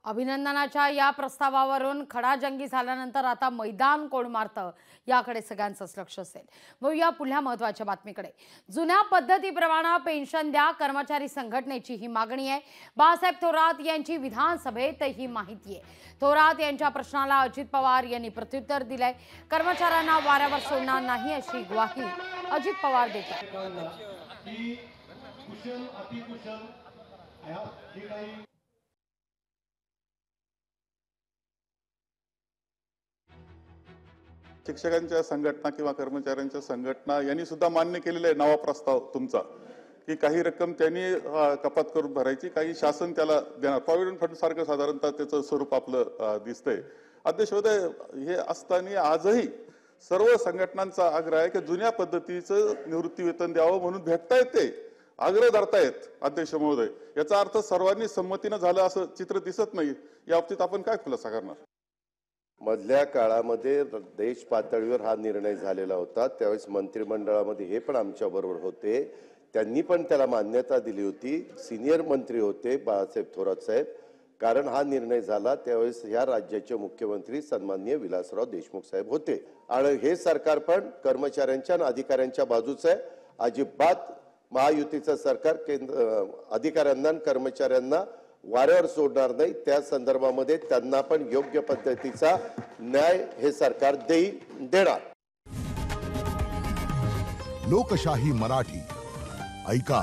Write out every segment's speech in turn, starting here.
अभिनंदनाच्या या प्रस्तावावरून खडाजंगी झाल्यानंतर आता मैदान कोण मारतं याकडे सगळ्यांचंच लक्ष असेल। वळूया पुढल्या महत्त्वाच्या बातमीकडे। जुन्या पद्धतीप्रमाणे पेन्शन द्या, कर्मचारी संघटनेची ही मागणी आहे। बाळासाहेब थोरात यांची विधानसभेत ही माहिती आहे। थोरात यांच्या प्रश्नाला अजित पवार यांनी प्रत्युत्तर दिलंय। कर्मचाऱ्यांना वाऱ्यावर सोडणार नाही अशी ग्वाही अजित पवार देतात। शिक्षकांच्या संघटना किंवा कर्मचाऱ्यांच्या संघटना यांनी सुद्धा मान्य केलेला आहे नवा प्रस्ताव तुमचा, की काही रक्कम त्यांनी कपात करून भरायची, काही शासन त्याला देणार। प्रॉव्हिडंट फंड सारखं साधारणतः त्याचं स्वरूप आपलं दिसतंय। अध्यक्ष महोदय, हे असताना आजही सर्व संघटनांचा आग्रह आहे की जुन्या पद्धतीचं निवृत्ती वेतन द्यावं म्हणून भेटतायत, ते आग्रह धरतायत। अध्यक्ष महोदय, याचा अर्थ सर्वांनी संमतीनं झालं असं चित्र दिसत नाही। या बाबतीत आपण काय खुलासा करणार? मधल्या काळामध्ये देश पातळीवर हा निर्णय झालेला होता, त्यावेळेस मंत्रिमंडळामध्ये हे पण आमच्या बरोबर होते, त्यांनी पण त्याला मान्यता दिली होती। सिनियर मंत्री होते बाळासाहेब थोरात साहेब, कारण हा निर्णय झाला त्यावेळेस ह्या राज्याचे मुख्यमंत्री सन्माननीय विलासराव देशमुख साहेब होते। आणि हे सरकार पण कर्मचाऱ्यांच्या आणि अधिकाऱ्यांच्या बाजूचं आहे। अजिबात महायुतीचं सरकार केंद्र अधिकाऱ्यांना आणि कर्मचाऱ्यांना वाऱ्यावर सोडणार नाही। त्या संदर्भामध्ये त्यांना पण योग्य पद्धतीचा न्याय हे सरकार देणार। लोकशाही मराठी ऐका,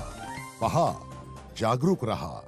पहा, जागरूक रहा।